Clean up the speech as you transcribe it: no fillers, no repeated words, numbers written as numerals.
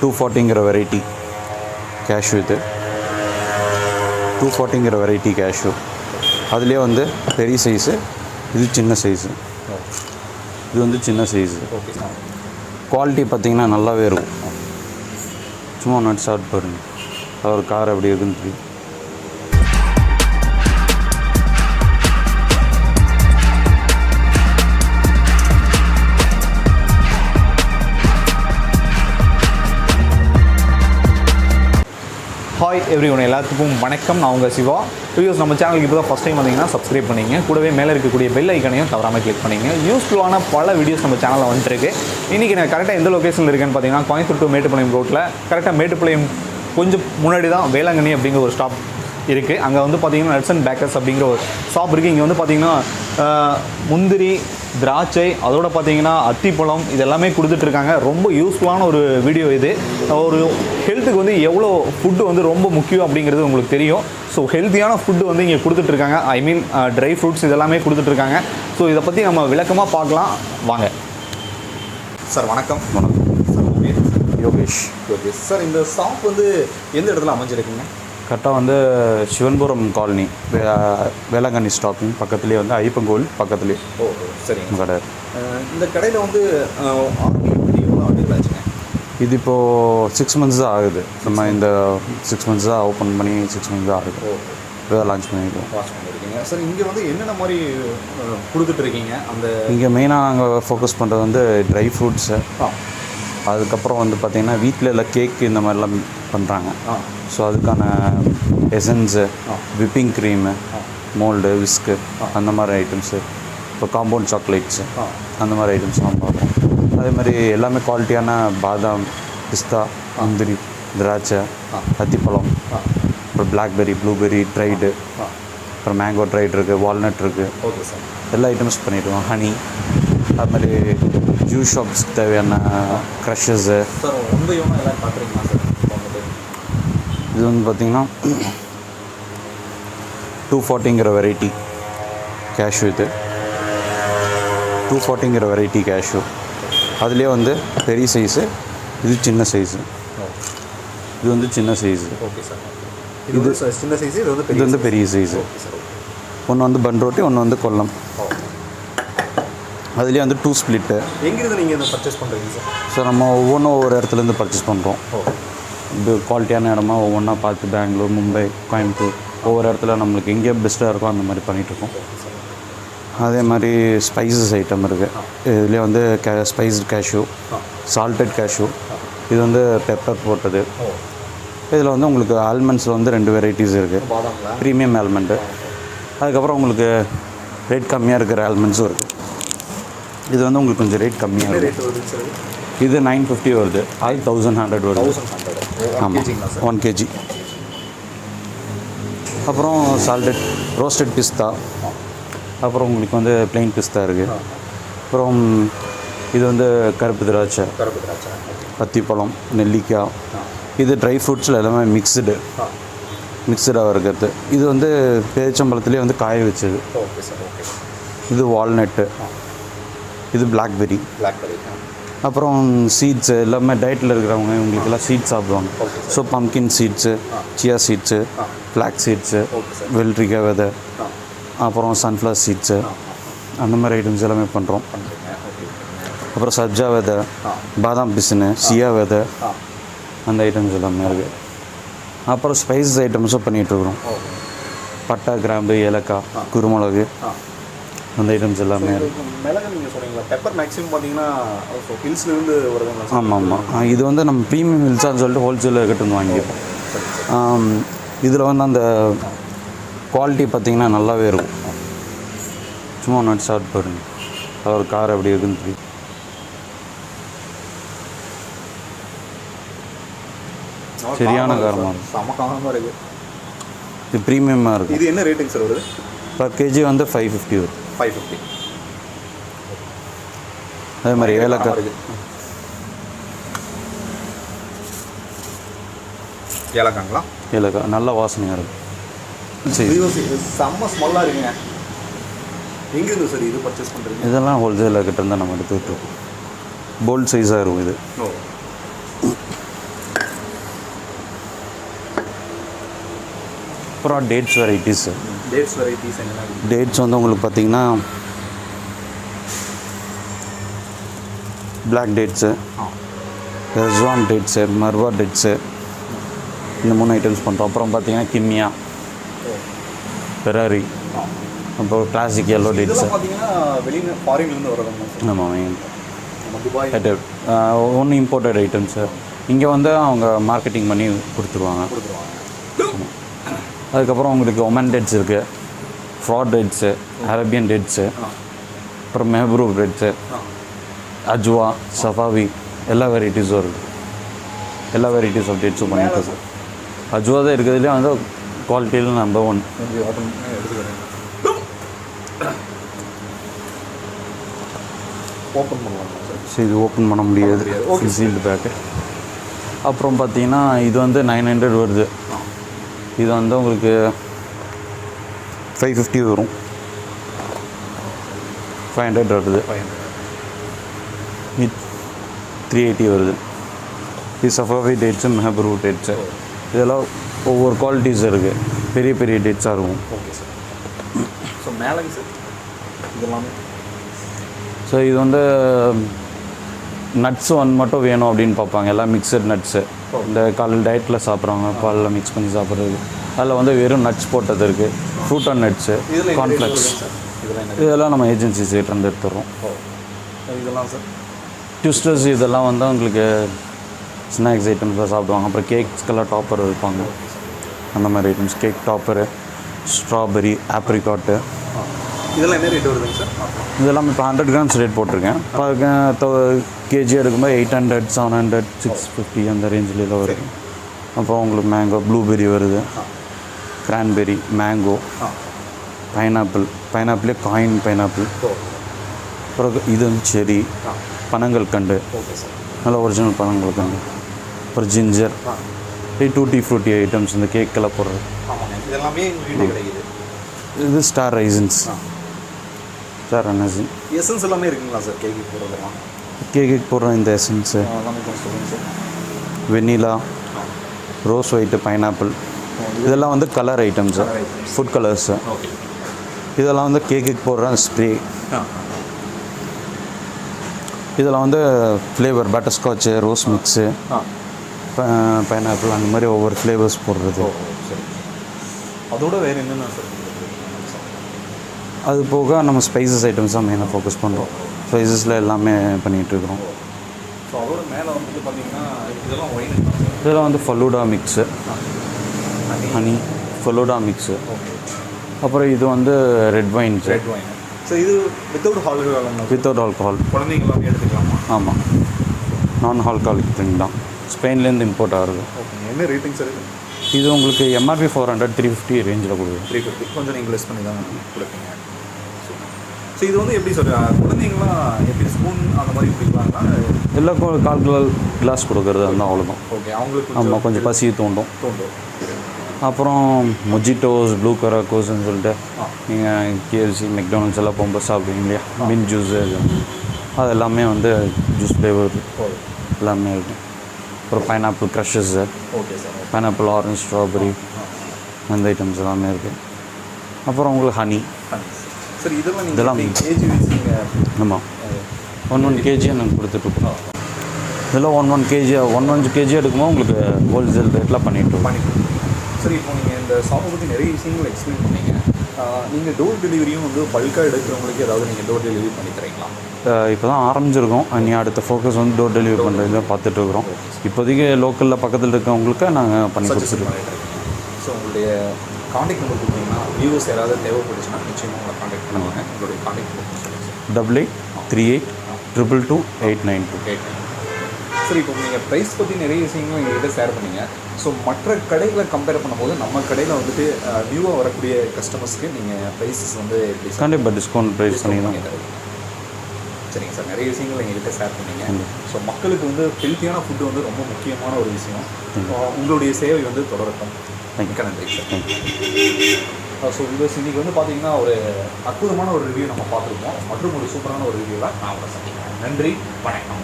240ங்கிற variety cashew. இது 240ங்கிற variety cashew. அதுலேயே வந்து பெரிய சைஸு, இது சின்ன சைஸு. இது வந்து சின்ன சைஸு. குவாலிட்டி பார்த்திங்கன்னா நல்லாவே இருக்கும். சும்மா நட் சாப்பிட்டு பாருங்கள், ஒரு கார் அப்படி இருக்குன்னு தெரியும். ஹாய் எவ்ரிஒன், எல்லாத்துக்கும் வணக்கம். நான் உங்கள் சிவா. வீடியோஸ் நம்ம சேனலுக்கு இப்போ தான் ஃபஸ்ட் டைம் வந்தீங்கன்னா சப்ஸ்கிரைப் பண்ணிங்க, கூடவே மேலே இருக்கக்கூடிய பெல் ஐக்கனையும் தவறாமல் கிளிக் பண்ணிங்க. யூஸ்ஃபுல்லான பல வீடியோஸ் நம்ம சேனலில் வந்துருக்கு. இன்றைக்கி நான் கரெக்டாக எந்த லொக்கேஷனில் இருக்கேன்னு பார்த்தீங்கன்னா கோயம்புத்தூர் டு மேட்டுப்பாளையம் ரோட்டில், கரெக்டாக மேட்டுப்பாளையம் கொஞ்சம் முன்னாடி தான் வேளாங்கண்ணி அப்படிங்கிற ஒரு ஸ்டாப் இருக்குது. அங்கே வந்து பார்த்திங்கன்னா நட்ஸ் அண்ட் பேக்கர்ஸ் அப்படிங்கிற ஒரு ஷாப் இருக்குது. இங்கே வந்து பார்த்திங்கன்னா முந்திரி, திராட்சை, அதோட பார்த்திங்கன்னா அத்திப்பழம், இது எல்லாமே கொடுத்துட்ருக்காங்க. ரொம்ப யூஸ்ஃபுல்லான ஒரு வீடியோ இது. ஒரு ஹெல்த்துக்கு வந்து எவ்வளோ ஃபுட்டு வந்து ரொம்ப முக்கியம் அப்படிங்கிறது உங்களுக்கு தெரியும். ஸோ ஹெல்த்தியான ஃபுட்டு வந்து இங்கே கொடுத்துட்ருக்காங்க. ஐ மீன் ட்ரை ஃப்ரூட்ஸ் இதெல்லாமே கொடுத்துட்ருக்காங்க. ஸோ இதை பற்றி நம்ம விளக்கமாக பார்க்கலாம் வாங்க. சார் வணக்கம். வணக்கம் சார். யோகேஷ். சார், இந்த ஷாப் வந்து எந்த இடத்துல அமைஞ்சிருக்குங்க? கரெக்டாக வந்து சிவன்புரம் காலனி, வேளாங்கண்ணி ஸ்டாப்பிங் பக்கத்துலேயே வந்து ஐப்பங்கோல் பக்கத்துலேயே. ஓ சரிங்க. கடை. இந்த கடையில் வந்து எவ்வளோ ஆண்டுகள் ஆச்சுங்க? இது இப்போது 6 months தான் ஆகுது. நம்ம இந்த 6 months தான் ஓப்பன் பண்ணி 6 months தான் ஆகுது. இப்போ லான்ச் பண்ணியிருக்கோம். சார், இங்கே வந்து என்னென்ன மாதிரி கொடுத்துட்ருக்கீங்க? அந்த இங்கே மெயினாக நாங்கள் ஃபோக்கஸ் பண்ணுறது வந்து ட்ரை ஃப்ரூட்ஸு, அதுக்கப்புறம் வந்து பார்த்திங்கன்னா வீட்டில் எல்லாம் கேக்கு இந்த மாதிரிலாம் பண்ணுறாங்க. ஸோ அதுக்கான essence, whipping cream, mould, whisk, அந்த மாதிரி ஐட்டம்ஸு, இப்போ காம்பவுண்ட் சாக்லேட்ஸு, அந்த மாதிரி ஐட்டம்ஸ்லாம் பார்ப்போம். அதே மாதிரி எல்லாமே குவாலிட்டியான பாதாம், பிஸ்தா, முந்திரி, திராட்சை, அத்திப்பழம், அப்புறம் பிளாக்பெர்ரி, ப்ளூபெர்ரி ட்ரைடு, அப்புறம் மேங்கோ ட்ரைடு இருக்குது, வால்நட் இருக்குது. Okay sir. எல்லா ஐட்டம்ஸ் பண்ணிவிடுவோம். ஹனி, அது மாதிரி ஜூஸ் ஷாப்ஸ்க்கு தேவையான க்ரஷஸ்ஸு. சார், ரொம்ப எல்லாம் பார்க்குறீங்களா சார்? இது வந்து பார்த்திங்கன்னா 240ங்கிற வெரைட்டி கேஷ்யூ. இது 240ங்கிற வெரைட்டி கேஷ்யூ. அதுலேயே வந்து பெரிய சைஸு, இது சின்ன சைஸு. இது வந்து சின்ன சைஸு. Okay sir. இது சின்ன சைஸு, இது வந்து பெரிய சைஸு. ஒன்று வந்து பன்ரோட்டி, ஒன்று வந்து கொல்லம். அதுலேயே வந்து 2 ஸ்ப்ளிட்டு. எங்கிருந்து நீங்கள் இதை பர்ச்சேஸ் பண்ணுறீங்க சார்? ஸோ நம்ம ஒவ்வொன்றும் ஒவ்வொரு இடத்துலேருந்து பர்ச்சேஸ் பண்ணுறோம். இது குவாலிட்டியான இடமா ஒவ்வொன்றா பார்த்து பெங்களூர், மும்பை, கோயம்புத்தூர், ஒவ்வொரு இடத்துல நம்மளுக்கு எங்கே பெஸ்ட்டாக இருக்கோ அந்த மாதிரி பண்ணிகிட்ருக்கோம். அதே மாதிரி ஸ்பைசஸ் ஐட்டம் இருக்குது. இதுலேயே வந்து ஸ்பைஸ்டு கேஷ்யூ, சால்டட் கேஷ்யூ, இது வந்து பெப்பர் போட்டது. இதில் வந்து உங்களுக்கு ஆல்மண்ட்ஸில் வந்து 2 வெரைட்டிஸ் இருக்குது. ப்ரீமியம் ஆல்மண்டு, அதுக்கப்புறம் உங்களுக்கு ரேட் கம்மியாக இருக்கிற ஆல்மண்ட்ஸும் இருக்குது. இது வந்து உங்களுக்கு கொஞ்சம் ரேட் கம்மியாக இருக்குது. இது 950 வருது, அது 1100 வருது. ஆமாம், 1 kg. அப்புறம் சால்டட் ரோஸ்டட் பிஸ்தா, அப்புறம் உங்களுக்கு வந்து பிளெயின் பிஸ்தா இருக்குது. அப்புறம் இது வந்து கருப்பு திராட்சை, அத்திப்பழம், நெல்லிக்காய். இது ட்ரை ஃப்ரூட்ஸில் எல்லாமே மிக்சடாக இருக்கிறது. இது வந்து பேரிச்சம்பழத்துலேயே வந்து காய வச்சது. இது வால்நட்டு, இது பிளாக்பெர்ரி. அப்புறம் சீட்ஸு எல்லாமே டயட்டில் இருக்கிறவங்க இவங்களுக்கெல்லாம் சீட்ஸ் சாப்பிடுவாங்க. So pumpkin seeds, chia seeds, flax seeds, வெள்ளரிக்காய் விதை, அப்புறம் சன்ஃப்ளவர் சீட்ஸு, அந்த மாதிரி ஐட்டம்ஸ் எல்லாமே பண்ணுறோம். அப்புறம் சப்ஜா விதை, பாதாம் பிசினு, சியா விதை, அந்த ஐட்டம்ஸ் எல்லாமே இருக்குது. அப்புறம் ஸ்பைசஸ் ஐட்டம்ஸும் பண்ணிகிட்ருக்குறோம். பட்டை, கிராம்பு, ஏலக்காய், குருமிளகு, அந்த ஐட்டம்ஸ் எல்லாமே இருக்குது. மிளகு நீங்கள் சொன்னீங்களா? பெப்பர் மேக்ஸிமம் பார்த்தீங்கன்னா ஹில்ஸ்லேருந்து வருதுங்களா? ஆமாம் ஆமாம். இது வந்து நம்ம ப்ரீமியம் ஹில்ஸான்னு சொல்லிட்டு ஹோல்சேலில் கிட்ட வந்து வாங்கிப்போம். இதில் வந்து அந்த குவாலிட்டி பார்த்திங்கன்னா நல்லாவே இருக்கும். சும்மா நட் சாப்பிட்டு பாருங்கள், ஒரு கார் அப்படி இருக்குன்னு தெரியும். சரியான காரமாக இருக்கும். செம காரமாக இருக்குது. இது ப்ரீமியமாக இருக்கும். இது என்ன ரேட்டுங்க சார் வருது? பர் கேஜி வந்து 550 வரும். 550. அதே மாதிரி ஏலக்காய், ஏலக்காங்களா? ஏலக்காய் நல்ல வாசனையாக இருக்கும். செம்ம ஸ்மெல்லாக இருக்குங்க. எங்கேருந்து சார் இது பர்ச்சேஸ் பண்ணுறீங்க? இதெல்லாம் ஹோல்சேலில் கிட்ட இருந்தால் நம்ம எடுத்துக்கிட்டு இருக்கோம். போல்ட் சைஸாக இருக்கும் இது. அப்புறம் டேட்ஸ் வெரைட்டிஸு. டேட்ஸ் வெரைட்டிஸ் என்ன? டேட்ஸ் வந்து உங்களுக்கு பார்த்தீங்கன்னா பிளாக் டேட்ஸு, ரெஸ்வான் டேட்ஸு, மர்வா டேட்ஸு, இந்த 3 ஐட்டம்ஸ் பண்ணுறோம். அப்புறம் பார்த்தீங்கன்னா கிம்மியா, ஃபெராரி, அப்புறம் கிளாசிக் எல்லோ டேட்ஸு. பார்த்தீங்கன்னா வெளியில் ஃபாரின்லேருந்து வரதுங்க. ஆமாம், துபாய் ஒன்று இம்போர்ட்டட் ஐட்டம்ஸு. இங்கே வந்து அவங்க மார்க்கெட்டிங் பண்ணி கொடுத்துருவாங்க. அதுக்கப்புறம் உங்களுக்கு ஒமன் டேட்ஸ் இருக்குது, ஃப்ராட் டேட்ஸு, அரேபியன் டேட்ஸு, அப்புறம் மெஹபூப் டேட்ஸு, அஜ்வா, சஃபாவி, எல்லா வெரைட்டிஸும் இருக்குது. எல்லா வெரைட்டிஸ் ஆஃப் டேட்ஸும் பண்ணிட்டு அஜ்வா தான் இருக்கிறதுலே வந்து குவாலிட்டியில் நம்பர் 1. ஓப்பன் பண்ணுவாங்க சார். சரி, இது ஓப்பன் பண்ண முடியாது, சீல்டு பேக்கு. அப்புறம் பார்த்தீங்கன்னா இது வந்து 900 வருது. இது வந்து உங்களுக்கு 550 வரும். 500 வருது. இது 380 வருது. இது சஃபாவி டேட்ஸு, மெஹபூப் டேட்ஸு. இதெல்லாம் ஒவ்வொரு குவாலிட்டிஸ் இருக்குது. பெரிய பெரிய டேட்ஸாக இருக்கும். Okay sir. ஸோ மேலேங்க சார் இதெல்லாமே. ஸோ இது வந்து நட்ஸ் மட்டும் வேணும் அப்படின்னு பார்ப்பாங்க. எல்லாம் மிக்சட் நட்ஸு. இந்த காலையில் டயட்டில் சாப்பிட்றவங்க பாலில் மிக்ஸ் பண்ணி சாப்பிட்றது. அதில் வந்து வெறும் நட்ஸ் போட்டது இருக்குது. ஃப்ரூட் அண்ட் நட்ஸு, கார்ன்ஃப்ளெக்ஸ், இதெல்லாம் நம்ம ஏஜென்சி சைட்லேருந்து எடுத்துடுறோம். இதெல்லாம் சார் ட்விஸ்டர்ஸ் இதெல்லாம் வந்து உங்களுக்கு ஸ்நாக்ஸ் ஐட்டம்ஸில் சாப்பிடுவாங்க. அப்புறம் கேக்ஸ்க்கெல்லாம் டாப்பர் வைப்பாங்க. அந்த மாதிரி items, cake topper, strawberry, apricot. இதெல்லாம் என்ன ரேட் வருதுங்க சார்? இதெல்லாம் இப்போ 100 கிராம்ஸ் ரேட் போட்டிருக்கேன். இப்போ கேஜி எடுக்கும்போது 800, 700, 650 அந்த ரேஞ்சில் வருது. அப்புறம் உங்களுக்கு மேங்கோ, ப்ளூபெரி வருது, கிரான்பெரி, மேங்கோ, பைனாப்பிளே காயின் பைனாப்பிள். அப்புறம் இது வந்து செரி, பனங்கள் கண்டு, நல்ல ஒரிஜினல் பனங்கள் கண்டு. அப்புறம் ஜிஞ்சர், டூட்டி ஃப்ரூட்டி ஐட்டம்ஸ், இந்த கேக்கெல்லாம் போடுறது. இதெல்லாமே கிடைக்குது. இது ஸ்டார் ரைசன்ஸ், ஸ்டார் அனசின். எசன்ஸ் எல்லாமே இருக்குங்களா சார்? கேக்கு போடுறதுலாம் கேக்கு போடுற இந்த எசன்ஸு, வெண்ணிலா, ரோஸ் ஒயிட்டு, பைனாப்பிள், இதெல்லாம் வந்து கலர் ஐட்டம்ஸு, ஃபுட் கலர்ஸு. இதெல்லாம் வந்து கேக்குக்கு போடுற ஸ்ப்ரே. இதில் வந்து ஃப்ளேவர் பட்டர்ஸ்காட்சு, ரோஸ் மிக்ஸு, பைனாப்பிள், அந்த மாதிரி ஒவ்வொரு ஃப்ளேவர்ஸ் போடுறது. அதோட வேறு என்னென்ன சார்? அது போக நம்ம ஸ்பைசஸ் ஐட்டம்ஸ் தான் மெயினாக ஃபோக்கஸ் பண்ணுறோம். ஸ்பைசஸில் எல்லாமே பண்ணிகிட்ருக்குறோம். ஸோ அதோட மேலே வந்துட்டு பார்த்தீங்கன்னா இதெல்லாம் ஒயின். இதெல்லாம் வந்து falooda mix, honey falooda mix. அப்புறம் இது வந்து ரெட் வைன். ஸோ இது வித்தவுட் ஆல்கஹால்? Without alcohol. குழந்தைங்களாம் எடுத்துக்கலாமா? ஆமாம், நான் ஆல்கஹாலிக் ட்ரிங்க் தான். ஸ்பெயின்லேருந்து இம்போர்ட் ஆகுது. என்ன ரேட்டிங் சார் இது? இது உங்களுக்கு எம்ஆர்பி 400, 350 ரேஞ்சில் கொடுக்குது. 350 கொஞ்சம் நீங்கள் லெஸ் பண்ணி தான் கொடுப்பீங்க. ஸோ இது வந்து எப்படி சார் குழந்தைங்களாம் எப்படி ஸ்பூன் அந்த மாதிரி குடிக்கலாங்களா? எல்லாம் கால் கிளாஸ் கொடுக்குறது இருந்தால் அவ்வளோதான். ஓகே, அவங்களுக்கு ஆமாம், கொஞ்சம் பசி தூண்டும். அப்புறம் மொஜிட்டோஸ், ப்ளூ கராக்கோஸ்ன்னு சொல்லிட்டு நீங்கள் கேஎஃப்சி, மெக்டானல்ட்ஸ் எல்லாம் போகும்போது சாப்பிடுவீங்க இல்லையா, மின் ஜூஸு, அது எல்லாமே வந்து ஜூஸ் ஃப்ளேவர் எல்லாமே இருக்குது. அப்புறம் பைனாப்பிள் க்ரஷஸ்ஸு, பைனாப்பிள், ஆரஞ்ச், ஸ்ட்ராபெரி, அந்த ஐட்டம்ஸ் எல்லாமே இருக்குது. அப்புறம் உங்களுக்கு ஹனி. சார் இதெல்லாம் கேஜி வச்சுருங்க? ஆமாம், 1 kg நாங்கள் கொடுத்துட்ருக்கோம். இதெல்லாம் 1 kg எடுக்கும்போது உங்களுக்கு ஹோல்சேல் ரேட்டில் பண்ணிவிட்டு. சரி, இப்போ நீங்கள் இந்த ஷாப்பை பற்றி நிறைய விஷயங்கள் எக்ஸ்பிளைன் பண்ணீங்க. நீங்கள் டோர் டெலிவரியும் வந்து பல்காக எடுக்கிறவங்களுக்கு ஏதாவது நீங்கள் டோர் டெலிவரி பண்ணி தரீங்களா? இப்போ தான் ஆரம்பிச்சிருக்கோம். நீ அடுத்த ஃபோக்கஸ் வந்து டோர் டெலிவரி பண்ணுறது பார்த்துட்ருக்குறோம். இப்போதைக்கு லோக்கலில் பக்கத்தில் இருக்கவங்களுக்கு நாங்கள் பண்ணி கொடுத்துருக்கோம். ஸோ உங்களுடைய காண்டாக்ட் நம்பர் கொடுத்தீங்கன்னா வியூவர்ஸ் யாராவது தேவைப்பட்டுச்சுன்னா நிச்சயமாக உங்களை காண்டாக்ட் பண்ணுவாங்க. உங்களுடைய காண்டாக்ட் நம்பர் சொல்லுங்கள். 8838228928. சரி, இப்போ நீங்கள் ப்ரைஸ் பற்றி நிறைய விஷயங்களும் எங்கள்கிட்ட ஷேர் பண்ணீங்க. ஸோ மற்ற கடைகளை கம்பேர் பண்ணும்போது நம்ம கடையில் வந்துட்டு வியூவாக வரக்கூடிய கஸ்டமர்ஸ்க்கு நீங்கள் ப்ரைஸஸ் வந்து எப்படி? கண்டிப்பாக டிஸ்கவுண்ட் ப்ரைஸ் பண்ணி தான். சரிங்க சார், நிறைய விஷயங்கள் எங்கள்கிட்ட ஷேர் பண்ணீங்க. ஸோ மக்களுக்கு வந்து ஹெல்த்தியான ஃபுட்டு வந்து ரொம்ப முக்கியமான ஒரு விஷயம். உங்களுடைய சேவை வந்து தொடரட்டும். மிக்க நன்றி சார். ஸோ இன்றைக்கி வந்து பார்த்தீங்கன்னா ஒரு அற்புதமான ஒரு ரிவ்யூ நம்ம பார்த்துருக்கோம். மற்றும் ஒரு சூப்பரான ஒரு ரிவ்யூவில் நான் உங்களை சந்திக்கிறேன். நன்றி, வணக்கம்.